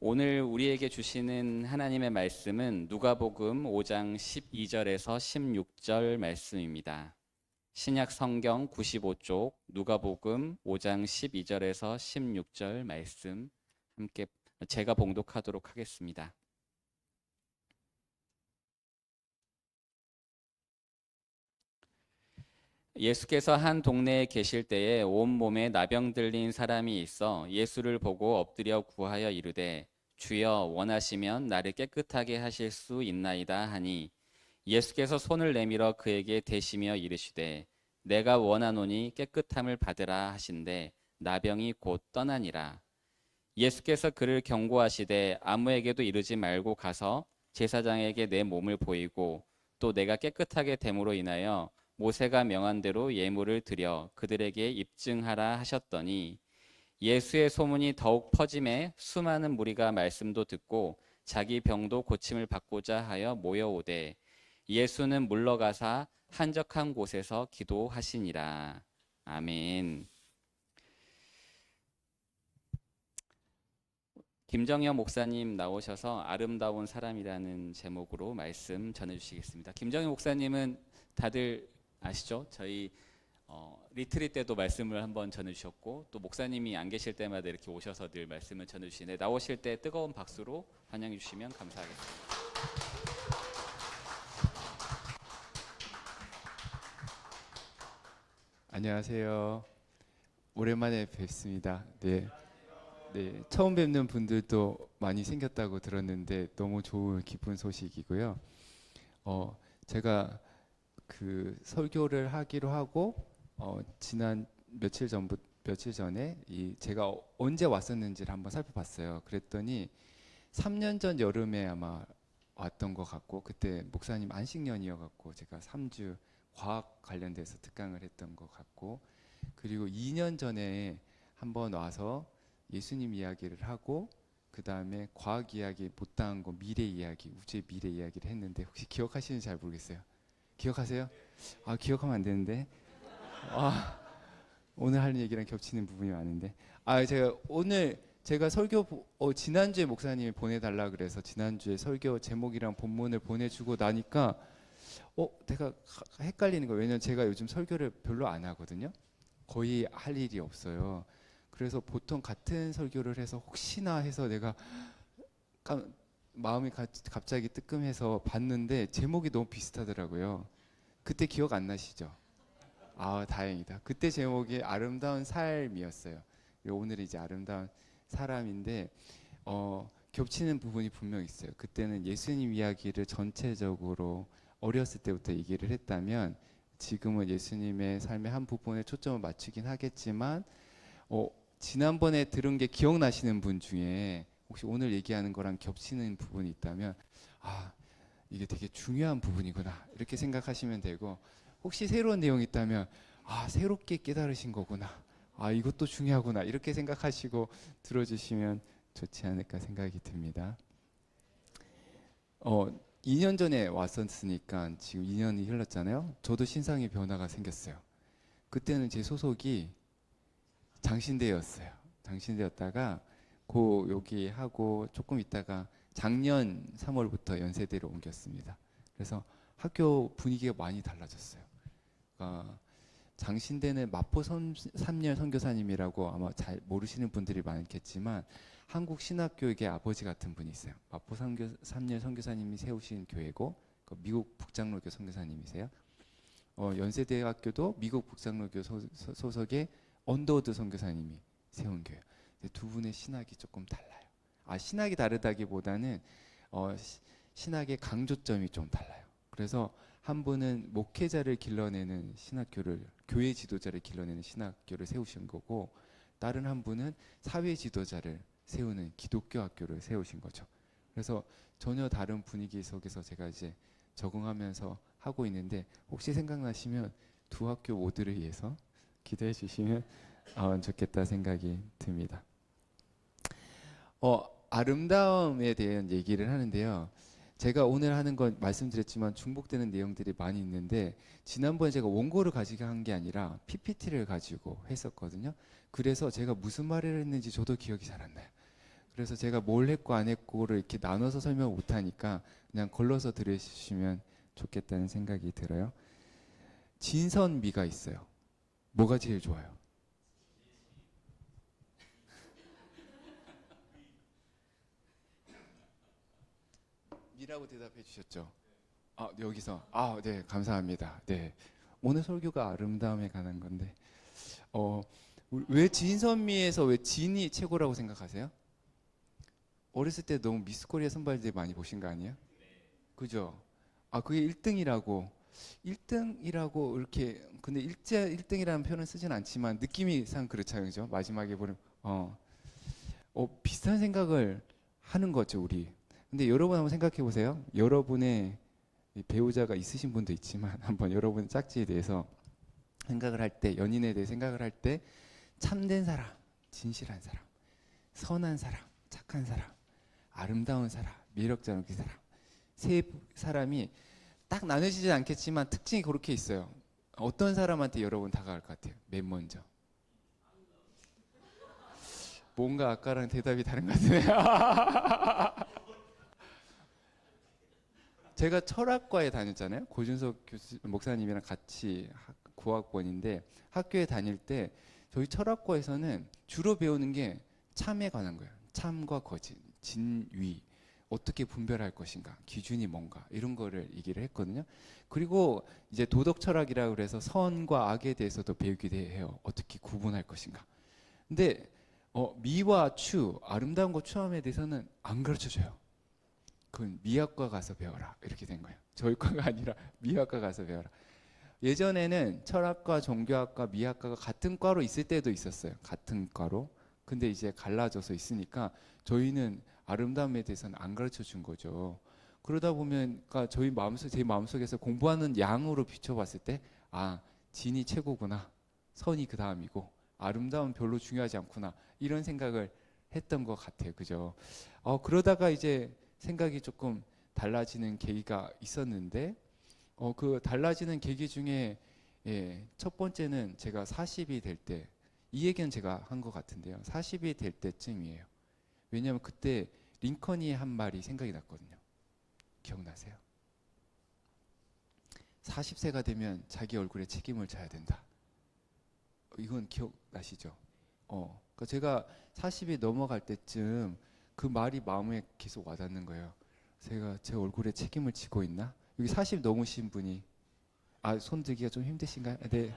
오늘 우리에게 주시는 하나님의 말씀은 누가복음 5장 12절에서 16절 말씀입니다. 신약 성경 95쪽 누가복음 5장 12절에서 16절 말씀 함께 제가 봉독하도록 하겠습니다. 예수께서 한 동네에 계실 때에 온몸에 나병 들린 사람이 있어 예수를 보고 엎드려 구하여 이르되 주여 원하시면 나를 깨끗하게 하실 수 있나이다 하니 예수께서 손을 내밀어 그에게 대시며 이르시되 내가 원하노니 깨끗함을 받으라 하신대 나병이 곧 떠나니라. 예수께서 그를 경고하시되 아무에게도 이르지 말고 가서 제사장에게 내 몸을 보이고 또 내가 깨끗하게 됨으로 인하여 모세가 명한 대로 예물을 드려 그들에게 입증하라 하셨더니 예수의 소문이 더욱 퍼짐에 수많은 무리가 말씀도 듣고 자기 병도 고침을 받고자 하여 모여오되 예수는 물러가사 한적한 곳에서 기도하시니라. 아멘. 김정현 목사님 나오셔서 아름다운 사람이라는 제목으로 말씀 전해주시겠습니다. 김정현 목사님은 다들 아시죠? 저희 리트릿 때도 말씀을 한번 전해주셨고 또 목사님이 안 계실 때마다 이렇게 오셔서 늘 말씀을 전해주시는데 나오실 때 뜨거운 박수로 환영해 주시면 감사하겠습니다. 안녕하세요. 오랜만에 뵙습니다. 네, 네, 처음 뵙는 분들도 많이 생겼다고 들었는데 너무 좋은 기쁜 소식이고요. 제가 그 설교를 하기로 하고 지난 며칠 전에 제가 언제 왔었는지를 한번 살펴봤어요. 그랬더니 3년 전 여름에 아마 왔던 것 같고 그때 목사님 안식년이어갖고 제가 3주 과학 관련돼서 특강을 했던 것 같고 그리고 2년 전에 한번 와서 예수님 이야기를 하고 그 다음에 과학 이야기 못다한 거 미래 이야기 우주의 미래 이야기를 했는데 혹시 기억하시는지 잘 모르겠어요. 기억하세요? 아 기억하면 안 되는데 아 오늘 할 얘기랑 겹치는 부분이 많은데 제가 오늘 제가 지난주에 목사님이 보내달라 그래서 지난주에 설교 제목이랑 본문을 보내주고 나니까 내가 헷갈리는 거예요. 왜냐면 제가 요즘 설교를 별로 안 하거든요. 거의 할 일이 없어요. 그래서 보통 같은 설교를 해서 혹시나 해서 내가 깜- 마음이 갑자기 뜨끔해서 봤는데 제목이 너무 비슷하더라고요. 그때 기억 안 나시죠? 아, 다행이다. 그때 제목이 아름다운 삶이었어요. 그리고 오늘 이제 아름다운 사람인데 겹치는 부분이 분명 있어요. 그때는 예수님 이야기를 전체적으로 어렸을 때부터 얘기를 했다면 지금은 예수님의 삶의 한 부분에 초점을 맞추긴 하겠지만 어, 지난번에 들은 게 기억나시는 분 중에 혹시 오늘 얘기하는 거랑 겹치는 부분이 있다면 아 이게 되게 중요한 부분이구나 이렇게 생각하시면 되고 혹시 새로운 내용이 있다면 새롭게 깨달으신 거구나 이것도 중요하구나 이렇게 생각하시고 들어주시면 좋지 않을까 생각이 듭니다. 2년 전에 왔었으니까 지금 2년이 흘렀잖아요. 저도 신상의 변화가 생겼어요. 그때는 제 소속이 장신대였어요. 장신대였다가 여기 하고 조금 있다가 작년 3월부터 연세대로 옮겼습니다. 그래서 학교 분위기가 많이 달라졌어요. 그러니까 장신대는 마포 3년 선교사님이라고 아마 잘 모르시는 분들이 많겠지만 한국 신학교육의 아버지 같은 분이 있어요. 마포 3년 선교사님이 세우신 교회고 미국 북장로교 선교사님이세요. 연세대학교도 미국 북장로교 소속의 언더우드 선교사님이 세운 교회. 두 분의 신학이 조금 달라요. 신학이 다르다기보다는 신학의 강조점이 좀 달라요. 그래서 한 분은 목회자를 길러내는 신학교를 교회 지도자를 길러내는 신학교를 세우신 거고 다른 한 분은 사회 지도자를 세우는 기독교 학교를 세우신 거죠. 그래서 전혀 다른 분위기 속에서 제가 이제 적응하면서 하고 있는데 혹시 생각나시면 두 학교 모두를 위해서 기도해 주시면 좋겠다 생각이 듭니다. 아름다움에 대한 얘기를 하는데요. 제가 오늘 하는 건 말씀드렸지만 중복되는 내용들이 많이 있는데 지난번에 제가 원고를 가지고 한 게 아니라 PPT를 가지고 했었거든요. 그래서 제가 무슨 말을 했는지 저도 기억이 잘 안 나요. 그래서 제가 뭘 했고 안 했고를 이렇게 나눠서 설명 못 하니까 그냥 걸러서 들으시면 좋겠다는 생각이 들어요. 진선미가 있어요. 뭐가 제일 좋아요? 미라고 대답해 주셨죠? 아, 여기서. 아, 네, 감사합니다. 네. 오늘 설교가 아름다움에 관한 건데. 어, 왜 진선미에서 왜 진이 최고라고 생각하세요? 어렸을 때 너무 미스 코리아 선발대 많이 보신 거 아니에요? 그죠? 아, 그게 1등이라고. 1등이라고 이렇게 근데 일제 1등이라는 표현을 쓰진 않지만 느낌이 상 그렇잖아요. 그죠? 마지막에 보면 비슷한 생각을 하는 거죠, 우리. 근데 여러분 한번 생각해 보세요. 여러분의 이 배우자가 있으신 분도 있지만 한번 여러분 짝지에 대해서 생각을 할 때, 연인에 대해 생각을 할 때 참된 사람, 진실한 사람, 선한 사람, 착한 사람, 아름다운 사람, 매력적인 사람, 세 사람이 딱 나눠지지 않겠지만 특징이 그렇게 있어요. 어떤 사람한테 여러분 다가갈 것 같아요? 맨 먼저. 뭔가 아까랑 대답이 다른 것 같으네요. 제가 철학과에 다녔잖아요. 고준석 교수, 목사님이랑 같이 고학번인데 학교에 다닐 때 저희 철학과에서는 주로 배우는 게 참에 관한 거예요. 참과 거짓, 진위, 어떻게 분별할 것인가, 기준이 뭔가 이런 거를 얘기를 했거든요. 그리고 이제 도덕 철학이라 그래서 선과 악에 대해서도 배우기도 해요. 어떻게 구분할 것인가. 근데 미와 추, 아름다운 것 추함에 대해서는 안 가르쳐 줘요. 그건 미학과 가서 배워라 이렇게 된 거예요. 저희 과가 아니라 미학과 가서 배워라. 예전에는 철학과, 종교학과, 미학과가 같은 과로 있을 때도 있었어요. 같은 과로. 근데 이제 갈라져서 있으니까 저희는 아름다움에 대해서는 안 가르쳐 준 거죠. 그러다 보면 그러니까 저희 마음속 제 마음속에서 공부하는 양으로 비춰봤을 때 아, 진이 최고구나. 선이 그 다음이고 아름다움 별로 중요하지 않구나. 이런 생각을 했던 것 같아요. 그죠? 그러다가 이제 생각이 조금 달라지는 계기가 있었는데 그 달라지는 계기 중에 첫 번째는 제가 40이 될 때, 이 얘기는 제가 한 것 같은데요. 40이 될 때쯤이에요. 왜냐하면 그때 링컨이 한 말이 생각이 났거든요. 기억나세요? 40세가 되면 자기 얼굴에 책임을 져야 된다. 이건 기억나시죠? 그러니까 제가 40이 넘어갈 때쯤 그 말이 마음에 계속 와닿는 거예요. 제가 제 얼굴에 책임을 지고 있나? 여기 40 넘으신 분이 손 들기가 좀 힘드신가요? 네.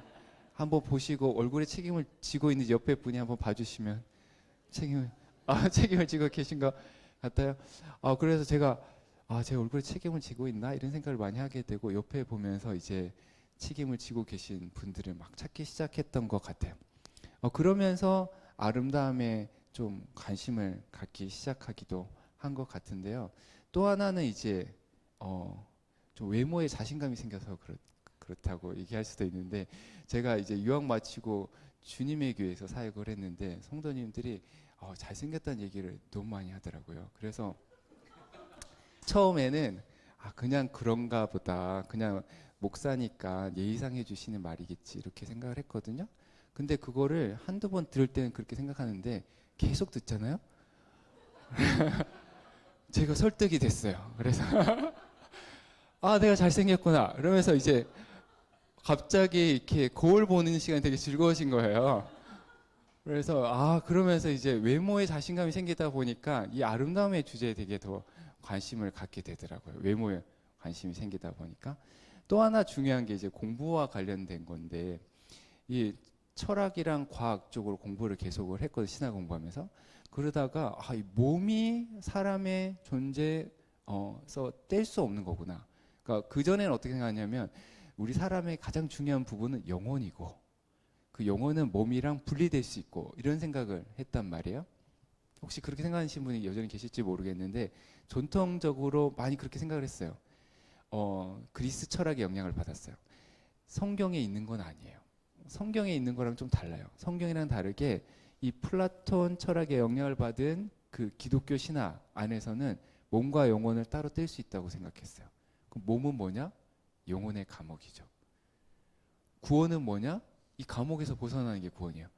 한번 보시고 얼굴에 책임을 지고 있는 옆에 분이 한번 봐주시면 책임을 책임을 지고 계신 것 같아요. 그래서 제가 제 얼굴에 책임을 지고 있나 이런 생각을 많이 하게 되고 옆에 보면서 이제 책임을 지고 계신 분들을 막 찾기 시작했던 것 같아요. 그러면서 아름다움에 좀 관심을 갖기 시작하기도 한 것 같은데요. 또 하나는 이제 좀 외모에 자신감이 생겨서 그렇다고 얘기할 수도 있는데 제가 이제 유학 마치고 주님의 교회에서 사역을 했는데 성도님들이 잘생겼다는 얘기를 너무 많이 하더라고요. 그래서 처음에는 그냥 그런가 보다. 그냥 목사니까 예의상 해주시는 말이겠지. 이렇게 생각을 했거든요. 근데 그거를 한두 번 들을 때는 그렇게 생각하는데 계속 듣잖아요. 제가 설득이 됐어요. 그래서 내가 잘생겼구나. 그러면서 이제 갑자기 이렇게 거울 보는 시간이 되게 즐거우신 거예요. 그래서 그러면서 이제 외모에 자신감이 생기다 보니까 이 아름다움의 주제에 되게 더 관심을 갖게 되더라고요. 외모에 관심이 생기다 보니까. 또 하나 중요한 게 이제 공부와 관련된 건데 이 철학이랑 과학 쪽으로 공부를 계속을 했거든요. 신학 공부하면서. 그러다가 이 몸이 사람의 존재에서 뗄 수 없는 거구나. 그러니까 그전에는 어떻게 생각하냐면 우리 사람의 가장 중요한 부분은 영혼이고 그 영혼은 몸이랑 분리될 수 있고 이런 생각을 했단 말이에요. 혹시 그렇게 생각하시는 분이 여전히 계실지 모르겠는데 전통적으로 많이 그렇게 생각을 했어요. 그리스 철학의 영향을 받았어요. 성경에 있는 건 아니에요. 성경에 있는 거랑 좀 달라요. 성경이랑 다르게 이 플라톤 철학의 영향을 받은 그 기독교 신화 안에서는 몸과 영혼을 따로 뗄 수 있다고 생각했어요. 그럼 몸은 뭐냐? 영혼의 감옥이죠. 구원은 뭐냐? 이 감옥에서 벗어나는 게 구원이에요.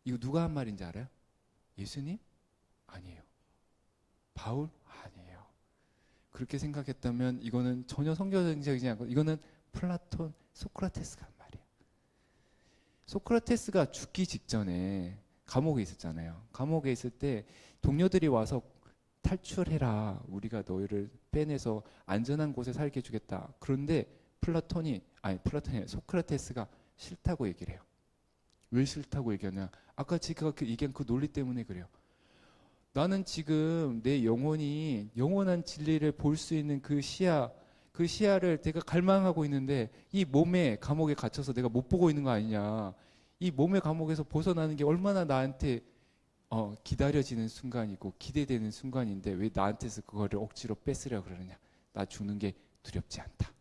이거 누가 한 말인지 알아요? 예수님? 아니에요. 바울? 아니에요. 그렇게 생각했다면 이거는 전혀 성경적이지 않고 이거는 플라톤, 소크라테스가 한 말이에요. 소크라테스가 죽기 직전에 감옥에 있었잖아요. 감옥에 있을 때 동료들이 와서 탈출해라. 우리가 너희를 빼내서 안전한 곳에 살게 해주겠다. 그런데 플라톤이 소크라테스가 싫다고 얘기를 해요. 왜 싫다고 얘기하냐? 아까 제가 얘기한 그 논리 때문에 그래요. 나는 지금 내 영혼이 영원한 진리를 볼 수 있는 그 시야를 내가 갈망하고 있는데 이 몸의 감옥에 갇혀서 내가 못 보고 있는 거 아니냐. 이 몸의 감옥에서 벗어나는 게 얼마나 나한테 기다려지는 순간이고 기대되는 순간인데 왜 나한테서 그거를 억지로 뺏으려 그러느냐. 나 죽는 게 두렵지 않다.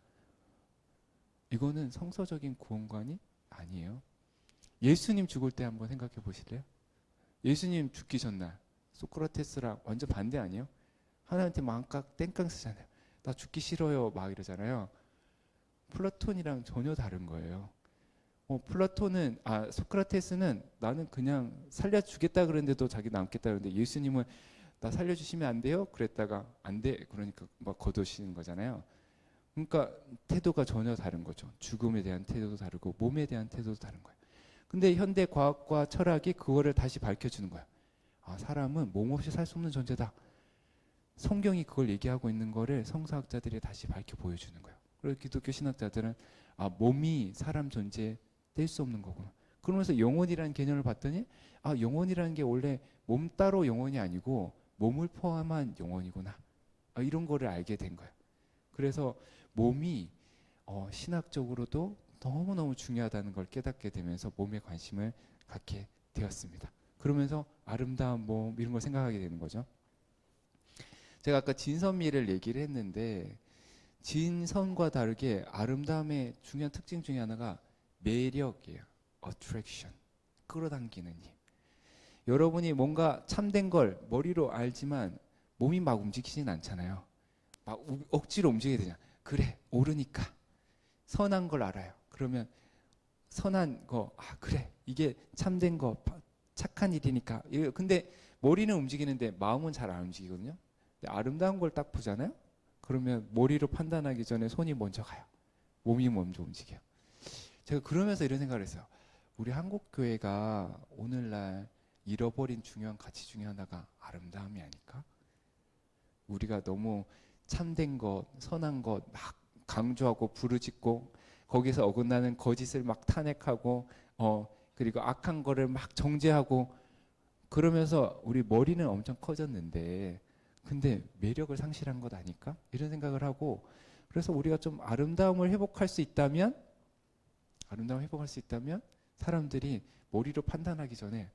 이거는 성서적인 구원관이 아니에요. 예수님 죽을 때 한번 생각해 보실래요? 예수님 죽기 전날 소크라테스랑 완전 반대 아니에요? 하나님한테 망각 땡깡 쓰잖아요. 나 죽기 싫어요 막 이러잖아요. 플라톤이랑 전혀 다른 거예요. 소크라테스는 나는 그냥 살려주겠다 그랬는데도 자기 남겠다 그랬는데 예수님은 나 살려주시면 안 돼요? 그랬다가 안 돼. 그러니까 막 거두시는 거잖아요. 그러니까 태도가 전혀 다른 거죠. 죽음에 대한 태도도 다르고 몸에 대한 태도도 다른 거예요. 근데 현대 과학과 철학이 그거를 다시 밝혀주는 거예요. 아, 사람은 몸 없이 살 수 없는 존재다. 성경이 그걸 얘기하고 있는 거를 성서학자들이 다시 밝혀 보여주는 거예요. 그리고 기독교 신학자들은 아, 몸이 사람 존재에 뗄 수 없는 거구나. 그러면서 영혼이라는 개념을 봤더니 아, 영혼이라는 게 원래 몸 따로 영혼이 아니고 몸을 포함한 영혼이구나. 이런 거를 알게 된 거예요. 그래서 몸이 신학적으로도 너무너무 중요하다는 걸 깨닫게 되면서 몸에 관심을 갖게 되었습니다. 그러면서 아름다운 몸 이런 걸 생각하게 되는 거죠. 제가 아까 진선미를 얘기를 했는데 진선과 다르게 아름다움의 중요한 특징 중에 하나가 매력이에요. attraction. 끌어당기는 힘. 여러분이 뭔가 참된 걸 머리로 알지만 몸이 막 움직이진 않잖아요. 막 억지로 움직이게 되냐. 그래, 옳으니까. 선한 걸 알아요. 그러면 선한 거, 아, 그래. 이게 참된 거, 착한 일이니까. 근데 머리는 움직이는데 마음은 잘 안 움직이거든요. 근데 아름다운 걸 딱 보잖아요. 그러면 머리로 판단하기 전에 손이 먼저 가요. 몸이 먼저 움직여요. 제가 그러면서 이런 생각을 했어요. 우리 한국 교회가 오늘날 잃어버린 중요한 가치 중에 하나가 아름다움이 아닐까? 우리가 너무 참된 것, 선한 것 막 강조하고 부르짖고 거기서 어긋나는 거짓을 막 탄핵하고 그리고 악한 거를 막 정죄하고 그러면서 우리 머리는 엄청 커졌는데 근데 매력을 상실한 것 아닐까? 이런 생각을 하고 그래서 우리가 좀 아름다움을 회복할 수 있다면 사람들이 머리로 판단하기 전에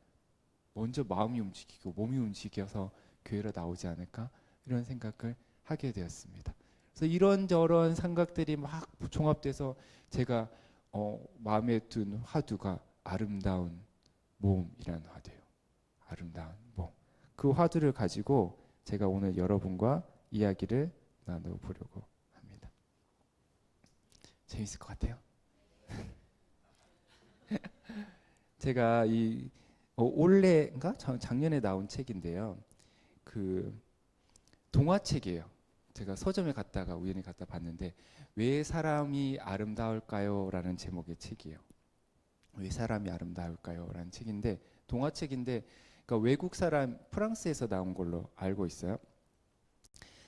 먼저 마음이 움직이고 몸이 움직여서 교회로 나오지 않을까? 이런 생각을 하게 되었습니다. 그래서 이런저런 생각들이 막 종합돼서 제가 마음에 둔 화두가 아름다운 몸이라는 화두예요. 아름다운 몸. 그 화두를 가지고 제가 오늘 여러분과 이야기를 나눠보려고 합니다. 재밌을 것 같아요. 제가 올해인가 작년에 나온 책인데요. 그 동화책이에요. 제가 서점에 갔다가 우연히 갔다 봤는데 왜 사람이 아름다울까요? 라는 제목의 책이에요. 왜 사람이 아름다울까요? 라는 책인데 동화책인데 그러니까 외국 사람 프랑스에서 나온 걸로 알고 있어요.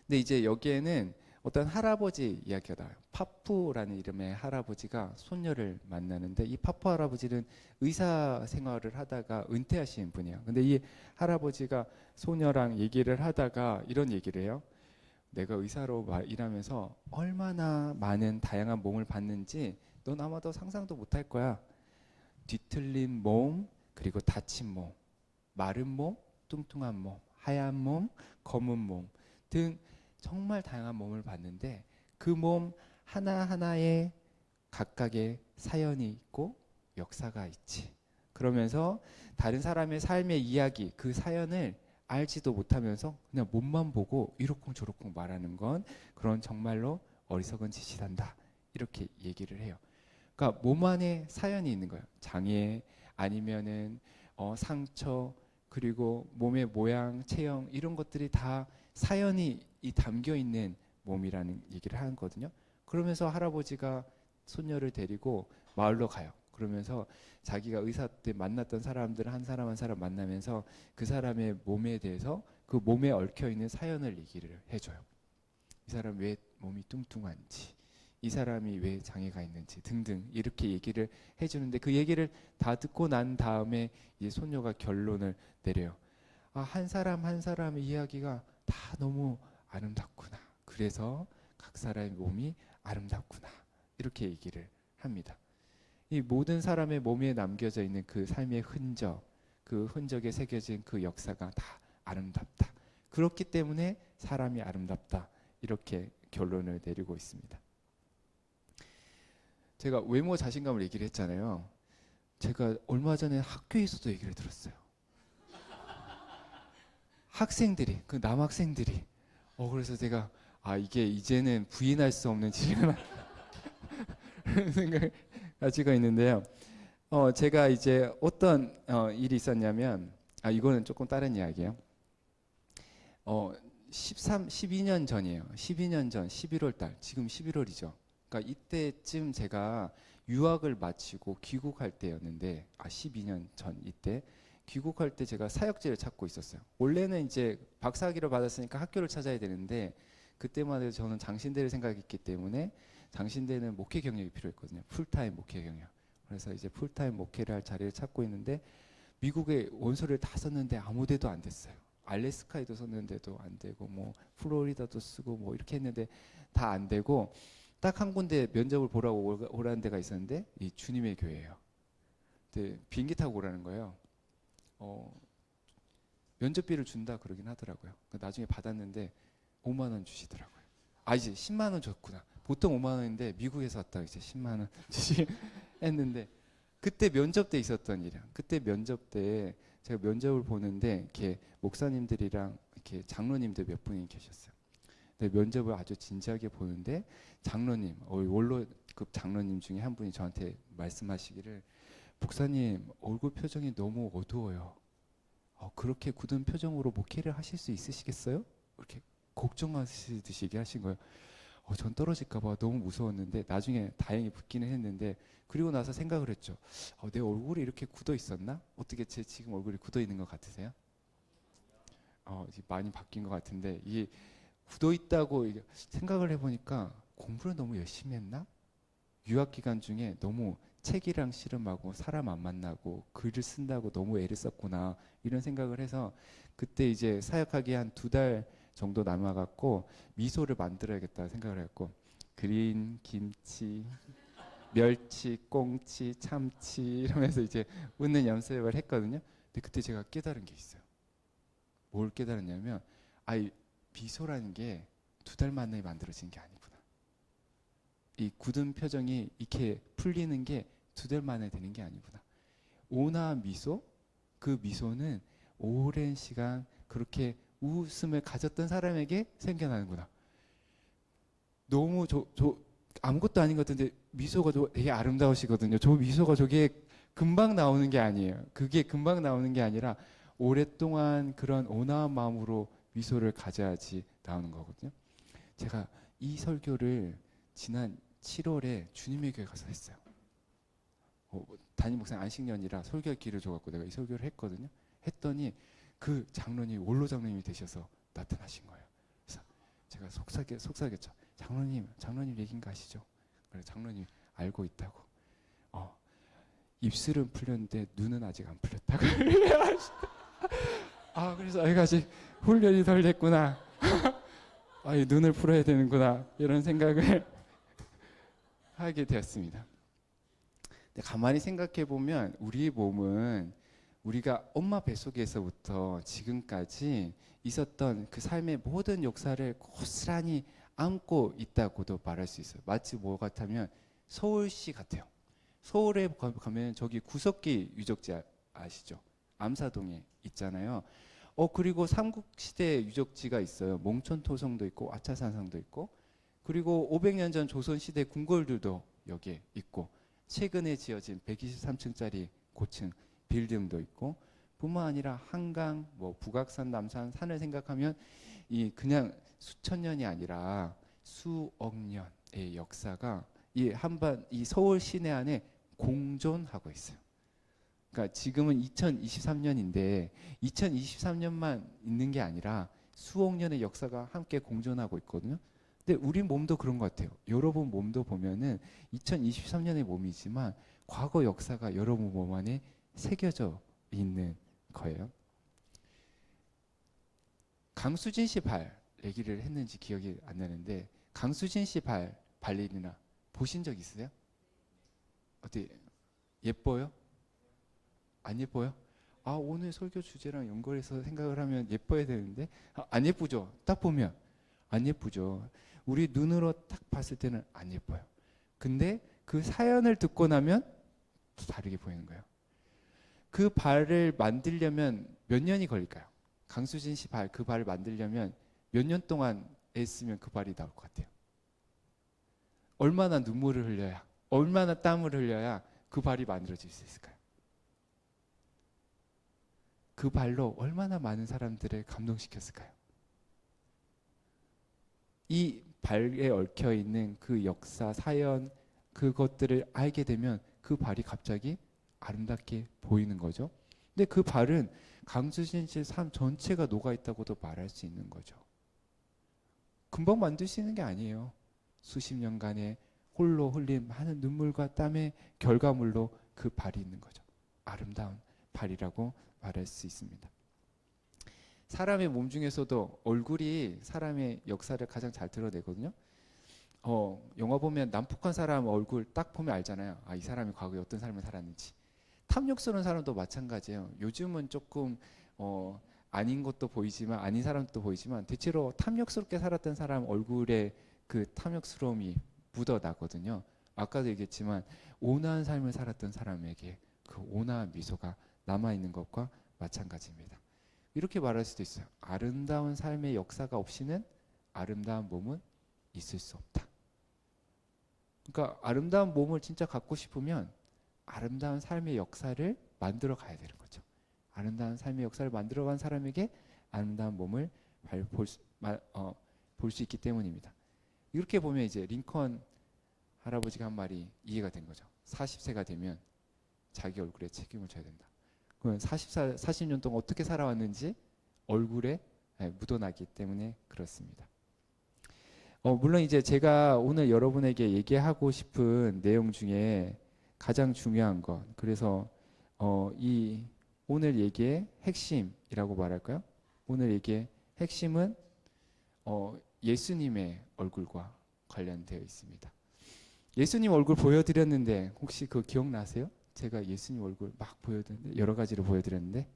근데 이제 여기에는 어떤 할아버지 이야기가 나와요. 파푸라는 이름의 할아버지가 손녀를 만나는데 이 파푸 할아버지는 의사 생활을 하다가 은퇴하신 분이에요. 근데 이 할아버지가 소녀랑 얘기를 하다가 이런 얘기를 해요. 내가 의사로 일하면서 얼마나 많은 다양한 몸을 봤는지 넌 아마도 상상도 못할 거야. 뒤틀린 몸, 그리고 다친 몸, 마른 몸, 뚱뚱한 몸, 하얀 몸, 검은 몸 등 정말 다양한 몸을 봤는데 그 몸 하나하나에 각각의 사연이 있고 역사가 있지. 그러면서 다른 사람의 삶의 이야기, 그 사연을 알지도 못하면서 그냥 몸만 보고 이러쿵저러쿵 말하는 건 그런 정말로 어리석은 짓이란다. 이렇게 얘기를 해요. 그러니까 몸 안에 사연이 있는 거예요. 장애 아니면은 상처 그리고 몸의 모양, 체형 이런 것들이 다 사연이 이 담겨 있는 몸이라는 얘기를 하거든요. 그러면서 할아버지가 손녀를 데리고 마을로 가요. 그러면서 자기가 의사 때 만났던 사람들 한 사람 한 사람 만나면서 그 사람의 몸에 대해서 그 몸에 얽혀 있는 사연을 얘기를 해줘요. 이 사람 왜 몸이 뚱뚱한지, 이 사람이 왜 장애가 있는지 등등 이렇게 얘기를 해주는데, 그 얘기를 다 듣고 난 다음에 이 손녀가 결론을 내려요. 아, 한 사람 한 사람의 이야기가 다 너무 아름답구나. 그래서 각 사람의 몸이 아름답구나. 이렇게 얘기를 합니다. 이 모든 사람의 몸에 남겨져 있는 그 삶의 흔적, 그 흔적에 새겨진 그 역사가 다 아름답다. 그렇기 때문에 사람이 아름답다. 이렇게 결론을 내리고 있습니다. 제가 외모 자신감을 얘기를 했잖아요. 제가 얼마 전에 학교에서도 얘기를 들었어요. 학생들이, 그 남학생들이. 그래서 제가 이게 이제는 부인할 수 없는 질문 생각을 가지고 있는데요. 제가 이제 어떤 일이 있었냐면, 이거는 조금 다른 이야기예요. 12년 전이에요. 12년 전 11월 달, 지금 11월이죠. 그러니까 이때쯤 제가 유학을 마치고 귀국할 때였는데, 12년 전 이때 귀국할 때 제가 사역지를 찾고 있었어요. 원래는 이제 박사학위를 받았으니까 학교를 찾아야 되는데, 그때만 해도 저는 장신대를 생각했기 때문에 장신대는 목회 경력이 필요했거든요. 풀타임 목회 경력. 그래서 이제 풀타임 목회를 할 자리를 찾고 있는데, 미국에 원서를 다 썼는데 아무 데도 안 됐어요. 알래스카에도 썼는데도 안 되고, 뭐 플로리다도 쓰고 뭐 이렇게 했는데 다 안 되고, 딱 한 군데 면접을 보라고 오라는 데가 있었는데, 이 주님의 교회예요. 근데 비행기 타고 오라는 거예요. 면접비를 준다 그러긴 하더라고요. 나중에 받았는데 5만 원 주시더라고요. 이제 10만 원 줬구나. 보통 5만 원인데 미국에서 왔다가 이제 10만 원 주시 했는데, 그때 면접 때 있었던 일이야. 그때 면접 때 제가 면접을 보는데 이렇게 목사님들이랑 이렇게 장로님들 몇 분이 계셨어요. 근데 면접을 아주 진지하게 보는데, 장로님, 원로급 장로님 중에 한 분이 저한테 말씀하시기를, 목사님 얼굴 표정이 너무 어두워요. 그렇게 굳은 표정으로 목회를 하실 수 있으시겠어요? 이렇게 걱정하시듯이 얘기하신 거예요. 전 떨어질까봐 너무 무서웠는데 나중에 다행히 붙기는 했는데, 그리고 나서 생각을 했죠. 내 얼굴이 이렇게 굳어 있었나? 어떻게 제 지금 얼굴이 굳어 있는 것 같으세요? 이제 많이 바뀐 것 같은데, 이게 굳어 있다고 생각을 해보니까 공부를 너무 열심히 했나? 유학 기간 중에 너무 책이랑 씨름하고 사람 안 만나고 글을 쓴다고 너무 애를 썼구나, 이런 생각을 해서, 그때 이제 사역하기 한 2달 정도 남아갖고 미소를 만들어야겠다 생각을 했고, 그린, 김치, 멸치, 꽁치, 참치 이러면서 이제 웃는 연습을 했거든요. 근데 그때 제가 깨달은 게 있어요. 뭘 깨달았냐면, 이 미소라는 게 2달 만에 만들어진 게 아니구나. 이 굳은 표정이 이렇게 풀리는 게 2달 만에 되는 게 아니구나. 온화한 미소, 그 미소는 오랜 시간 그렇게 웃음을 가졌던 사람에게 생겨나는구나. 너무 아무것도 아닌 것 같은데 미소가 되게 아름다우시거든요. 저 미소가 저게 금방 나오는 게 아니에요. 그게 금방 나오는 게 아니라 오랫동안 그런 온화한 마음으로 미소를 가져야지 나오는 거거든요. 제가 이 설교를 지난 7월에 주님의 교회 가서 했어요. 담임 목사님 안식년이라 설교할 기회를 줘갖고 내가 이 설교를 했거든요. 했더니 그 장로님, 원로 장로님이 되셔서 나타나신 거예요. 그래서 제가 속삭였죠. 장로님 얘기인가 아시죠? 그래, 장로님 알고 있다고. 입술은 풀렸는데 눈은 아직 안 풀렸다고. 그래서 아이가 아직 훈련이 덜 됐구나. 이 눈을 풀어야 되는구나, 이런 생각을 하게 되었습니다. 근데 가만히 생각해 보면 우리의 몸은 우리가 엄마 뱃속에서부터 지금까지 있었던 그 삶의 모든 역사를 고스란히 안고 있다고도 말할 수 있어요. 마치 뭐 같으면 서울시 같아요. 서울에 가면 저기 구석기 유적지 아시죠? 암사동에 있잖아요. 그리고 삼국시대 유적지가 있어요. 몽천토성도 있고 아차산성도 있고, 그리고 500년 전 조선시대 궁궐들도 여기에 있고, 최근에 지어진 123층짜리 고층 빌딩도 있고, 뿐만 아니라 한강, 뭐 북악산, 남산, 산을 생각하면 이 그냥 수천 년이 아니라 수억 년의 역사가 이 한반 이 서울 시내 안에 공존하고 있어요. 그러니까 지금은 2023년인데 2023년만 있는 게 아니라 수억 년의 역사가 함께 공존하고 있거든요. 근데 우리 몸도 그런 것 같아요. 여러분 몸도 보면은 2023년의 몸이지만 과거 역사가 여러분 몸 안에 새겨져 있는 거예요. 강수진 씨 발 얘기를 했는지 기억이 안 나는데 강수진 씨 발 발레리나 보신 적 있으세요? 어때 예뻐요? 안 예뻐요? 아 오늘 설교 주제랑 연결해서 생각을 하면 예뻐야 되는데 안 예쁘죠? 딱 보면 안 예쁘죠. 우리 눈으로 딱 봤을 때는 안 예뻐요. 근데 그 사연을 듣고 나면 또 다르게 보이는 거예요. 그 발을 만들려면 몇 년이 걸릴까요? 강수진 씨 발, 그 발을 만들려면 몇 년 동안 애쓰면 그 발이 나올 것 같아요. 얼마나 눈물을 흘려야, 얼마나 땀을 흘려야 그 발이 만들어질 수 있을까요? 그 발로 얼마나 많은 사람들을 감동시켰을까요? 이 발에 얽혀 있는 그 역사, 사연, 그것들을 알게 되면 그 발이 갑자기 아름답게 보이는 거죠. 근데 그 발은 강수진 씨의 삶 전체가 녹아 있다고도 말할 수 있는 거죠. 금방 만들 수 있는 게 아니에요. 수십 년간의 홀로 흘린 많은 눈물과 땀의 결과물로 그 발이 있는 거죠. 아름다운 발이라고 말할 수 있습니다. 사람의 몸 중에서도 얼굴이 사람의 역사를 가장 잘 드러내거든요. 영화 보면 남북한 사람 얼굴 딱 보면 알잖아요. 아, 이 사람이 과거에 어떤 삶을 살았는지. 탐욕스러운 사람도 마찬가지예요. 요즘은 조금 아닌 것도 보이지만 아닌 사람도 보이지만 대체로 탐욕스럽게 살았던 사람 얼굴에 그 탐욕스러움이 묻어나거든요. 아까도 얘기했지만 온화한 삶을 살았던 사람에게 그 온화한 미소가 남아있는 것과 마찬가지입니다. 이렇게 말할 수도 있어요. 아름다운 삶의 역사가 없이는 아름다운 몸은 있을 수 없다. 그러니까 아름다운 몸을 진짜 갖고 싶으면 아름다운 삶의 역사를 만들어 가야 되는 거죠. 아름다운 삶의 역사를 만들어 간 사람에게 아름다운 몸을 볼 수 있기 때문입니다. 이렇게 보면 이제 링컨 할아버지가 한 말이 이해가 된 거죠. 40세가 되면 자기 얼굴에 책임을 져야 된다. 그러면 40년 동안 어떻게 살아왔는지 얼굴에 묻어나기 때문에 그렇습니다. 물론 이제 제가 오늘 여러분에게 얘기하고 싶은 내용 중에 가장 중요한 것, 그래서 이 오늘 얘기의 핵심이라고 말할까요? 오늘 얘기의 핵심은 예수님의 얼굴과 관련되어 있습니다. 예수님 얼굴 보여드렸는데 혹시 그거 기억나세요? 제가 예수님 얼굴 막 보여드렸는데 여러 가지로 보여드렸는데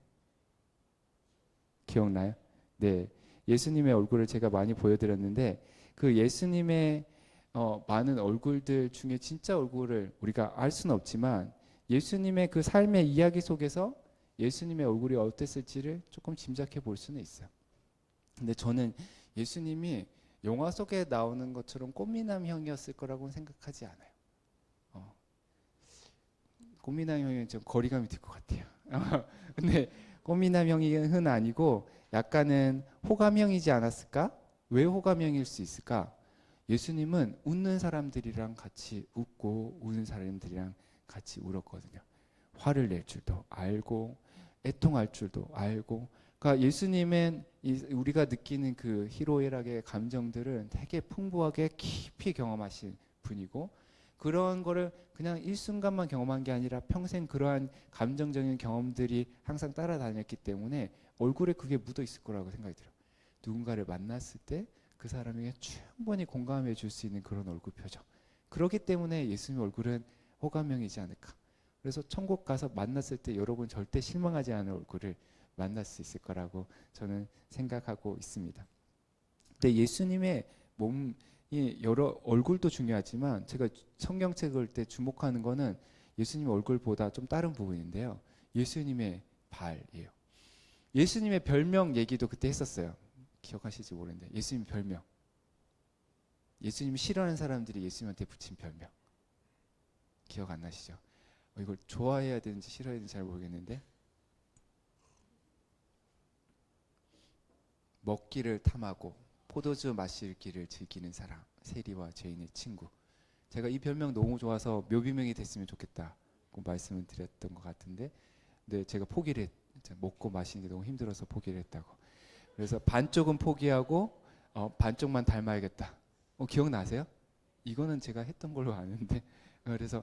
기억나요? 네, 예수님의 얼굴을 제가 많이 보여드렸는데 그 예수님의 많은 얼굴들 중에 진짜 얼굴을 우리가 알 수는 없지만 예수님의 그 삶의 이야기 속에서 예수님의 얼굴이 어땠을지를 조금 짐작해 볼 수는 있어요. 근데 저는 예수님이 영화 속에 나오는 것처럼 꽃미남형이었을 거라고는 생각하지 않아요. 꽃미남형이 좀 거리감이 들 것 같아요. 근데 꽃미남형은 아니고 약간은 호감형이지 않았을까? 왜 호감형일 수 있을까? 예수님은 웃는 사람들이랑 같이 웃고 우는 사람들이랑 같이 울었거든요. 화를 낼 줄도 알고 애통할 줄도 알고. 그러니까 예수님은 우리가 느끼는 그 희로애락의 감정들은 되게 풍부하게 깊이 경험하신 분이고 그런 거를 그냥 일순간만 경험한 게 아니라 평생 그러한 감정적인 경험들이 항상 따라다녔기 때문에 얼굴에 그게 묻어 있을 거라고 생각이 들어요. 누군가를 만났을 때 그 사람에게 충분히 공감해 줄 수 있는 그런 얼굴 표정. 그렇기 때문에 예수님 얼굴은 호감형이지 않을까. 그래서 천국 가서 만났을 때 여러분 절대 실망하지 않을 얼굴을 만날 수 있을 거라고 저는 생각하고 있습니다. 근데 예수님의 몸이 여러 얼굴도 중요하지만 제가 성경책 읽을 때 주목하는 거는 예수님의 얼굴보다 좀 다른 부분인데요. 예수님의 발이에요. 예수님의 별명 얘기도 그때 했었어요. 기억하실지 모르는데 예수님 별명. 예수님이 싫어하는 사람들이 예수님한테 붙인 별명. 기억 안 나시죠? 이걸 좋아해야 되는지 싫어해야 되는지 잘 모르겠는데 먹기를 탐하고 포도주 마시기를 즐기는 사람, 세리와 죄인의 친구. 제가 이 별명 너무 좋아서 묘비명이 됐으면 좋겠다고 말씀을 드렸던 것 같은데, 근데 제가 포기를 먹고 마시는 게 너무 힘들어서 포기를 했다고. 그래서 반쪽은 포기하고 반쪽만 닮아야겠다. 기억나세요? 이거는 제가 했던 걸로 아는데, 그래서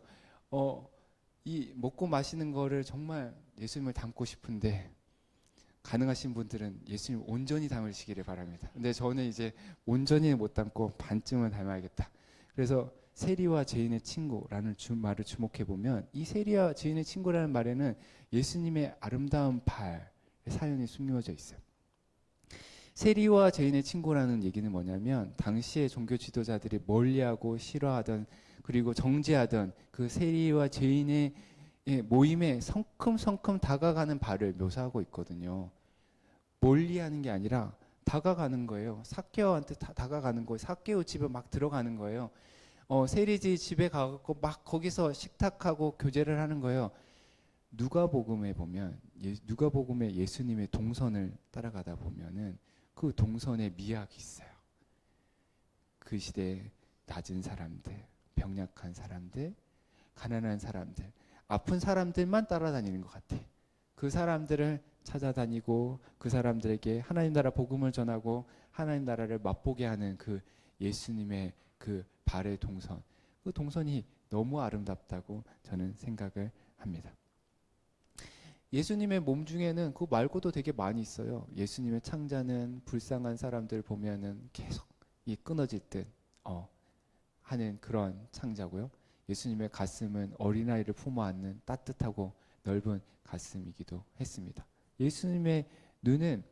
이 먹고 마시는 거를 정말 예수님을 닮고 싶은데, 가능하신 분들은 예수님 온전히 닮으시기를 바랍니다. 근데 저는 이제 온전히 못 닮고 반쯤은 닮아야겠다. 그래서 세리와 죄인의 친구라는 말을 주목해 보면, 이 세리와 죄인의 친구라는 말에는 예수님의 아름다운 발의 사연이 숨겨져 있어요. 세리와 죄인의 친구라는 얘기는 뭐냐면, 당시의 종교 지도자들이 멀리하고 싫어하던, 그리고 정죄하던 그 세리와 죄인의 모임에 성큼성큼 다가가는 발을 묘사하고 있거든요. 멀리하는 게 아니라 다가가는 거예요. 삭개오한테 다가가는 거예요. 삭개오 집에 막 들어가는 거예요. 세리지 집에 가고 막 거기서 식탁하고 교제를 하는 거예요. 누가복음에 보면, 누가복음에 예수님의 동선을 따라가다 보면은 그 동선에 미학이 있어요. 그 시대에 낮은 사람들, 병약한 사람들, 가난한 사람들, 아픈 사람들만 따라다니는 것 같아. 그 사람들을 찾아다니고 그 사람들에게 하나님 나라 복음을 전하고 하나님 나라를 맛보게 하는 그 예수님의 그 발의 동선, 그 동선이 너무 아름답다고 저는 생각을 합니다. 예수님의 몸 중에는 그 말고도 되게 많이 있어요. 예수님의 창자는 불쌍한 사람들 보면은 계속 이 끊어질 듯 하는 그런 창자고요. 예수님의 가슴은 어린아이를 품어 안는 따뜻하고 넓은 가슴이기도 했습니다. 예수님의 눈은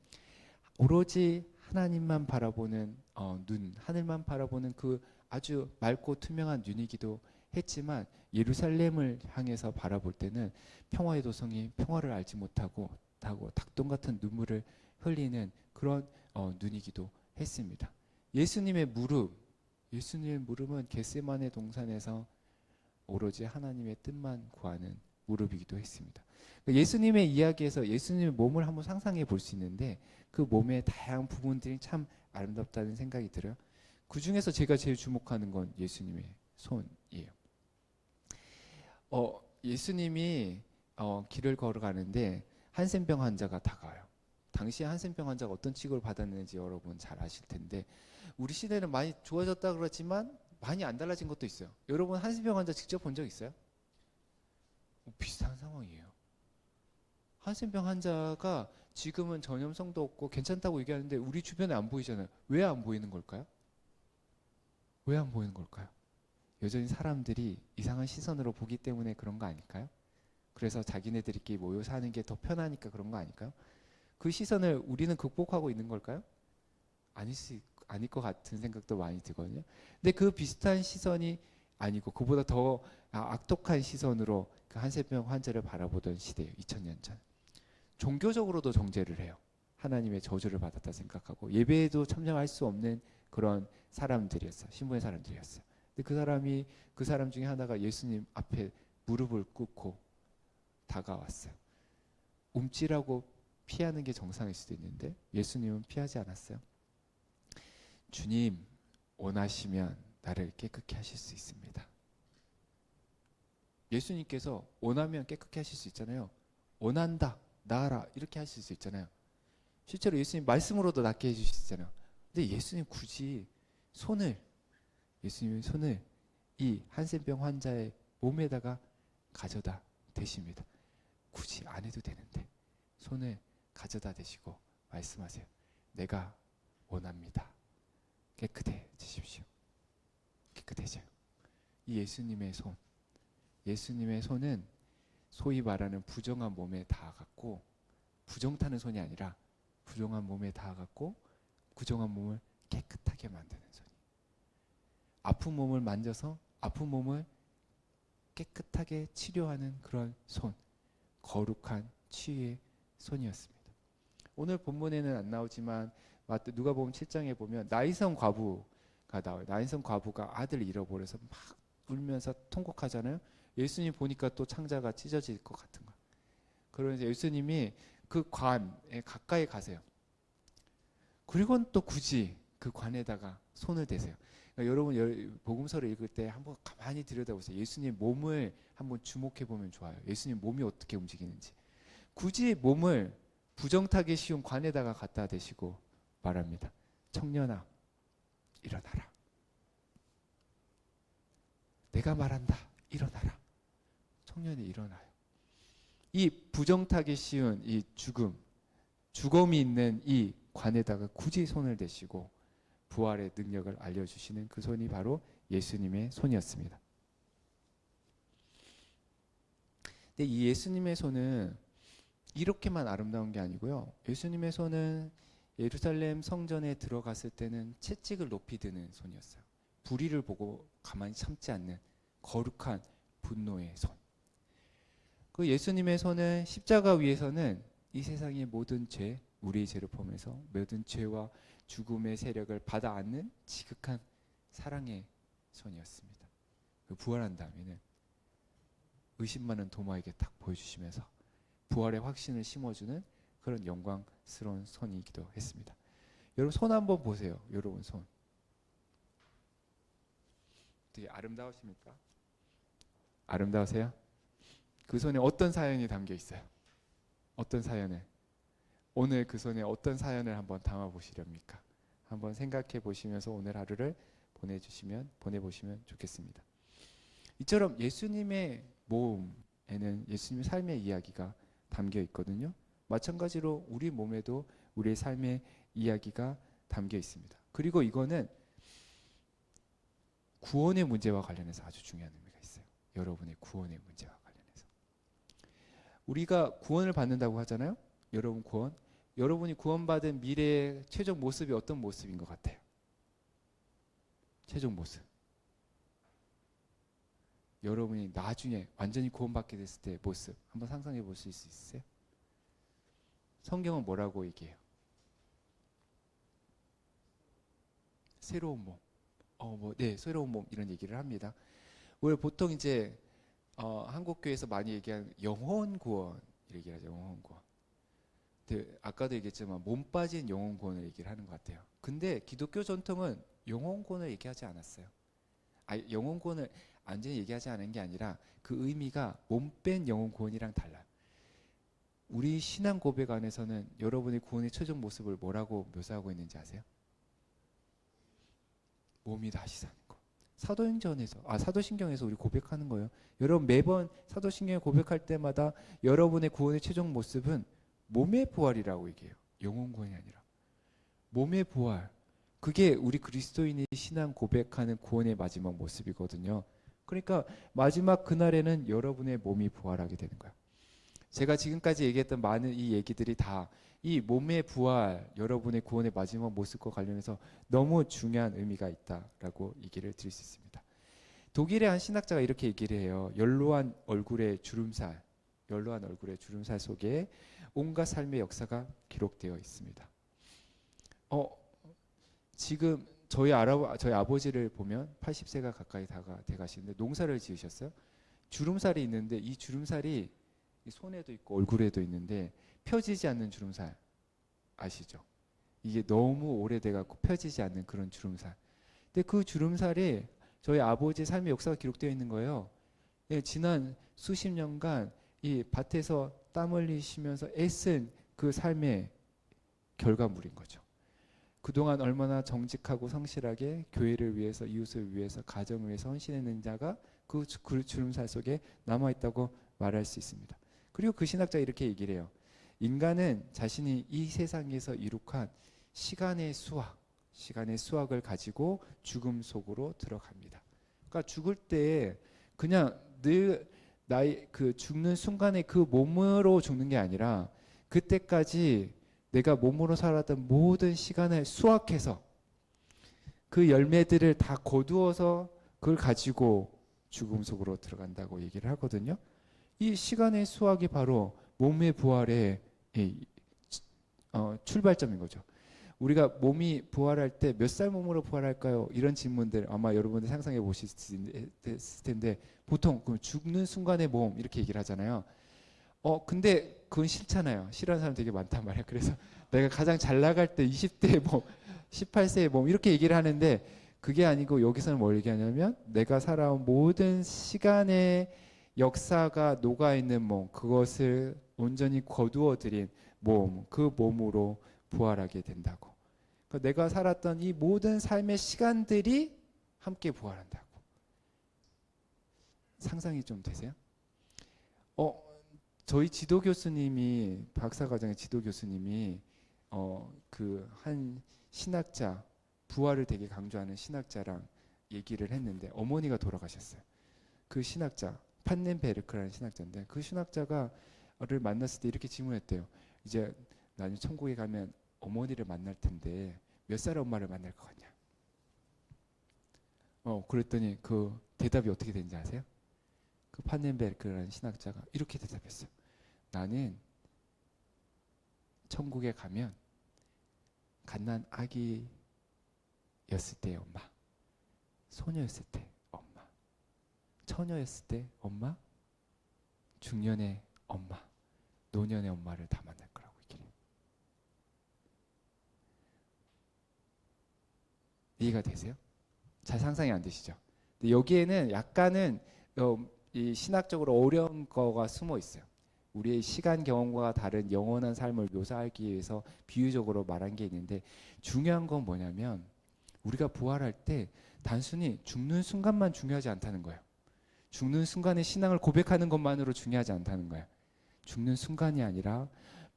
오로지 하나님만 바라보는 눈, 하늘만 바라보는 그 아주 맑고 투명한 눈이기도 했지만, 예루살렘을 향해서 바라볼 때는 평화의 도성이 평화를 알지 못하고 닭똥 같은 눈물을 흘리는 그런 눈이기도 했습니다. 예수님의 무릎은 겟세마네 동산에서 오로지 하나님의 뜻만 구하는 무릎이기도 했습니다. 예수님의 이야기에서 예수님의 몸을 한번 상상해 볼 수 있는데, 그 몸의 다양한 부분들이 참 아름답다는 생각이 들어요. 그 중에서 제가 제일 주목하는 건 예수님의 손이에요. 예수님이 길을 걸어가는데 한센병 환자가 다가와요. 당시 한센병 환자가 어떤 취급을 받았는지 여러분 잘 아실 텐데, 우리 시대는 많이 좋아졌다 그렇지만 많이 안 달라진 것도 있어요. 여러분 한센병 환자 직접 본 적 있어요? 비슷한 상황이에요. 한센병 환자가 지금은 전염성도 없고 괜찮다고 얘기하는데 우리 주변에 안 보이잖아요. 왜 안 보이는 걸까요? 왜 안 보이는 걸까요? 여전히 사람들이 이상한 시선으로 보기 때문에 그런 거 아닐까요? 그래서 자기네들끼리 모여 사는 게 더 편하니까 그런 거 아닐까요? 그 시선을 우리는 극복하고 있는 걸까요? 아닐 것 같은 생각도 많이 들거든요. 근데 그 비슷한 시선이 아니고 그보다 더 악독한 시선으로 그 한센병 환자를 바라보던 시대예요. 2000년 전. 종교적으로도 정죄를 해요. 하나님의 저주를 받았다 생각하고 예배에도 참여할 수 없는 그런 사람들이었어요. 신분의 사람들이었어요. 근데 그 사람 중에 하나가 예수님 앞에 무릎을 꿇고 다가왔어요. 움찔하고 피하는 게 정상일 수도 있는데 예수님은 피하지 않았어요. 주님, 원하시면 나를 깨끗게 하실 수 있습니다. 예수님께서 원하면 깨끗게 하실 수 있잖아요. 원한다, 나아라, 이렇게 하실 수 있잖아요. 실제로 예수님 말씀으로도 낫게 해주실 수 있잖아요. 근데 예수님 굳이 예수님의 손을 이 한센병 환자의 몸에다가 가져다 대십니다. 굳이 안 해도 되는데 손을 가져다 대시고 말씀하세요. 내가 원합니다. 깨끗해지십시오. 깨끗해져요. 이 예수님의 손은 소위 말하는 부정한 몸에 닿아갔고, 부정 타는 손이 아니라 부정한 몸에 닿아갔고 부정한 몸을 깨끗하게 만드는 손이, 아픈 몸을 만져서 아픈 몸을 깨끗하게 치료하는 그런 손, 거룩한 치유의 손이었습니다. 오늘 본문에는 안 나오지만 누가복음 7장에 보면 나인성 과부가 나와요. 나인성 과부가 아들을 잃어버려서 막 울면서 통곡하잖아요. 예수님 보니까 또 창자가 찢어질 것 같은 거. 그러면서 예수님이 그 관에 가까이 가세요. 그리고는 또 굳이 그 관에다가 손을 대세요. 그러니까 여러분 복음서를 읽을 때 한번 가만히 들여다보세요. 예수님 몸을 한번 주목해 보면 좋아요. 예수님 몸이 어떻게 움직이는지. 굳이 몸을 부정타기 쉬운 관에다가 갖다 대시고 말합니다. 청년아, 일어나라. 내가 말한다. 일어나라. 청년이 일어나요. 이 부정타기 쉬운 이 죽음이 있는 이 관에다가 굳이 손을 대시고 부활의 능력을 알려주시는 그 손이 바로 예수님의 손이었습니다. 근데 이 예수님의 손은 이렇게만 아름다운 게 아니고요. 예수님의 손은 예루살렘 성전에 들어갔을 때는 채찍을 높이 드는 손이었어요. 불의를 보고 가만히 참지 않는 거룩한 분노의 손. 그 예수님의 손은 십자가 위에서는 이 세상의 모든 죄, 우리의 죄를 포함해서 모든 죄와 죽음의 세력을 받아 안는 지극한 사랑의 손이었습니다. 부활한 다음에는 의심 많은 도마에게 딱 보여주시면서 부활의 확신을 심어주는 그런 영광스러운 손이기도 했습니다. 여러분 손 한번 보세요. 여러분 손. 되게 아름다우십니까? 아름다우세요? 그 손에 어떤 사연이 담겨 있어요? 어떤 사연을? 오늘 그 손에 어떤 사연을 한번 담아 보시렵니까? 한번 생각해 보시면서 오늘 하루를 보내보시면 좋겠습니다. 이처럼 예수님의 몸에는 예수님의 삶의 이야기가 담겨 있거든요. 마찬가지로 우리 몸에도 우리의 삶의 이야기가 담겨 있습니다. 그리고 이거는 구원의 문제와 관련해서 아주 중요한 의미가 있어요. 여러분의 구원의 문제와 관련해서. 우리가 구원을 받는다고 하잖아요. 여러분이 구원받은 미래의 최종 모습이 어떤 모습인 것 같아요? 최종 모습. 여러분이 나중에 완전히 구원받게 됐을 때 모습 한번 상상해 보실 수 있으세요? 성경은 뭐라고 얘기해요? 새로운 몸. 새로운 몸 이런 얘기를 합니다. 우리 보통 이제 한국 교회에서 많이 얘기하는 영혼 구원 얘기를 하죠. 영혼 구원. 근데 아까도 얘기했지만 몸 빠진 영혼 구원을 얘기를 하는 것 같아요. 근데 기독교 전통은 영혼 구원을 얘기하지 않았어요. 영혼 구원을 완전히 얘기하지 않은 게 아니라 그 의미가 몸 뺀 영혼 구원이랑 달라요. 우리 신앙 고백 안에서는 여러분의 구원의 최종 모습을 뭐라고 묘사하고 있는지 아세요? 몸이 다시 사는 거. 사도신경에서 우리 고백하는 거예요. 여러분 매번 사도신경에 고백할 때마다 여러분의 구원의 최종 모습은 몸의 부활이라고 얘기해요. 영혼 구원이 아니라 몸의 부활. 그게 우리 그리스도인의 신앙 고백하는 구원의 마지막 모습이거든요. 그러니까 마지막 그날에는 여러분의 몸이 부활하게 되는 거예요. 제가 지금까지 얘기했던 많은 이 얘기들이 다 이 몸의 부활, 여러분의 구원의 마지막 모습과 관련해서 너무 중요한 의미가 있다라고 얘기를 드릴 수 있습니다. 독일의 한 신학자가 이렇게 얘기를 해요. 연로한 얼굴의 주름살 속에 온갖 삶의 역사가 기록되어 있습니다. 지금 저희 아버지를 보면 80세가 가까이 돼 가시는데 농사를 지으셨어요. 주름살이 있는데 이 주름살이 손에도 있고 얼굴에도 있는데 펴지지 않는 주름살 아시죠? 이게 너무 오래돼 갖고 펴지지 않는 그런 주름살. 근데 그 주름살이 저희 아버지의 삶의 역사가 기록되어 있는 거예요. 지난 수십 년간 이 밭에서 땀 흘리시면서 애쓴 그 삶의 결과물인 거죠. 그동안 얼마나 정직하고 성실하게 교회를 위해서, 이웃을 위해서, 가정을 위해서 헌신했는 자가 그 주름살 속에 남아있다고 말할 수 있습니다. 그리고 그 신학자가 이렇게 얘기를 해요. 인간은 자신이 이 세상에서 이룩한 시간의 수학을 가지고 죽음 속으로 들어갑니다. 그러니까 죽을 때 그냥 늘 죽는 순간에 그 몸으로 죽는 게 아니라 그때까지 내가 몸으로 살았던 모든 시간을 수확해서 그 열매들을 다 거두어서 그걸 가지고 죽음 속으로 들어간다고 얘기를 하거든요. 이 시간의 수확이 바로 몸의 부활의 출발점인 거죠. 우리가 몸이 부활할 때 몇 살 몸으로 부활할까요? 이런 질문들 아마 여러분들 상상해 보셨을 텐데 보통 죽는 순간의 몸 이렇게 얘기를 하잖아요. 근데 그건 싫잖아요. 싫어하는 사람 되게 많단 말이에요. 그래서 내가 가장 잘 나갈 때 20대의 몸, 18세의 몸 이렇게 얘기를 하는데 그게 아니고 여기서는 뭘 얘기하냐면 내가 살아온 모든 시간의 역사가 녹아있는 몸, 그것을 온전히 거두어 들인 몸, 그 몸으로 부활하게 된다고. 그러니까 내가 살았던 이 모든 삶의 시간들이 함께 부활한다고. 상상이 좀 되세요? 저희 지도 교수님이 박사과정의 지도 교수님이 그 한 신학자 부활을 되게 강조하는 신학자랑 얘기를 했는데 어머니가 돌아가셨어요. 그 신학자 판넨베르크라는 신학자인데 그 신학자가를 만났을 때 이렇게 질문했대요. 이제 나는 천국에 가면 어머니를 만날 텐데 몇 살 엄마를 만날 것 같냐? 그랬더니 그 대답이 어떻게 된지 아세요? 그 판넨베르크라는 신학자가 이렇게 대답했어요. 나는 천국에 가면 갓난 아기였을 때 엄마, 소녀였을 때 엄마, 처녀였을 때 엄마, 중년의 엄마, 노년의 엄마를 다 만날 거라고 얘기해요. 이해가 되세요? 잘 상상이 안 되시죠? 근데 여기에는 약간은 이 신학적으로 어려운 거가 숨어 있어요. 우리의 시간 경험과 다른 영원한 삶을 묘사하기 위해서 비유적으로 말한 게 있는데 중요한 건 뭐냐면 우리가 부활할 때 단순히 죽는 순간만 중요하지 않다는 거예요. 죽는 순간에 신앙을 고백하는 것만으로 중요하지 않다는 거예요. 죽는 순간이 아니라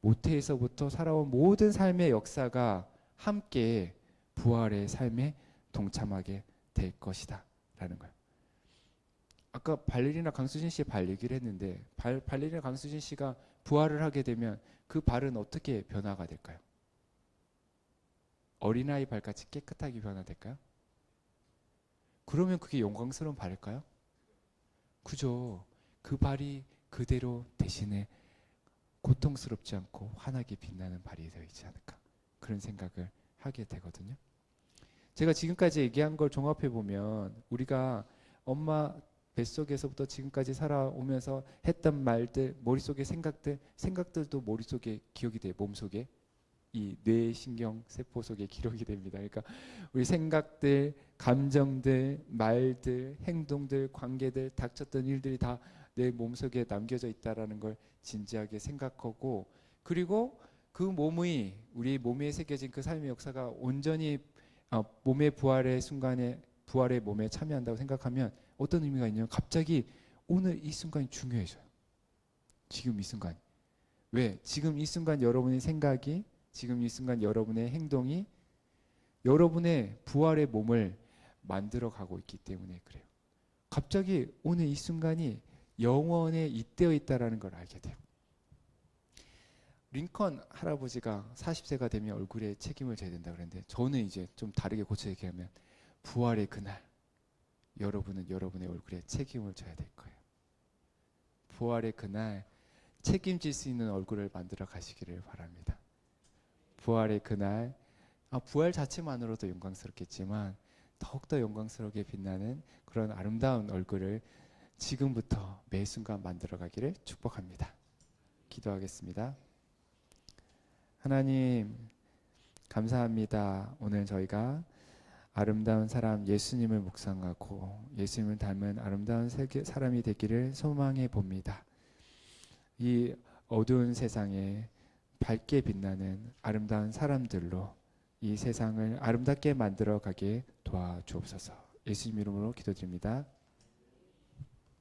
모태에서부터 살아온 모든 삶의 역사가 함께 부활의 삶에 동참하게 될 것이다 라는 거예요. 아까 발레리나 강수진 씨의 발 얘기를 했는데 발레리나 강수진 씨가 부활을 하게 되면 그 발은 어떻게 변화가 될까요? 어린아이 발같이 깨끗하게 변화될까요? 그러면 그게 영광스러운 발일까요? 그죠. 그 발이 그대로 대신에 고통스럽지 않고 환하게 빛나는 발이 되어 있지 않을까 그런 생각을 하게 되거든요. 제가 지금까지 얘기한 걸 종합해 보면 우리가 엄마 뱃속에서부터 지금까지 살아오면서 했던 말들, 머릿속의 생각들도 머릿속에 기억이 돼요. 몸속에. 이 뇌신경 세포 속에 기록이 됩니다. 그러니까 우리 생각들, 감정들, 말들, 행동들, 관계들, 닥쳤던 일들이 다 내 몸속에 남겨져 있다라는 걸 진지하게 생각하고 그리고 그 몸의 우리 몸에 새겨진 그 삶의 역사가 온전히 몸의 부활의 순간에 부활의 몸에 참여한다고 생각하면 어떤 의미가 있냐면 갑자기 오늘 이 순간이 중요해져요. 지금 이 순간. 왜? 지금 이 순간 여러분의 생각이 지금 이 순간 여러분의 행동이 여러분의 부활의 몸을 만들어 가고 있기 때문에 그래요. 갑자기 오늘 이 순간이 영원에 잇대어 있다라는 걸 알게 돼요. 링컨 할아버지가 40세가 되면 얼굴에 책임을 져야 된다 그랬는데 저는 이제 좀 다르게 고쳐 얘기하면 부활의 그날 여러분은 여러분의 얼굴에 책임을 져야 될 거예요. 부활의 그날 책임질 수 있는 얼굴을 만들어 가시기를 바랍니다. 부활의 그날 부활 자체만으로도 영광스럽겠지만 더욱더 영광스럽게 빛나는 그런 아름다운 얼굴을 지금부터 매 순간 만들어 가기를 축복합니다. 기도하겠습니다. 하나님 감사합니다. 오늘 저희가 아름다운 사람 예수님을 묵상하고 예수님을 닮은 아름다운 사람이 되기를 소망해 봅니다. 이 어두운 세상에 밝게 빛나는 아름다운 사람들로 이 세상을 아름답게 만들어 가게 도와주옵소서. 예수님 이름으로 기도드립니다.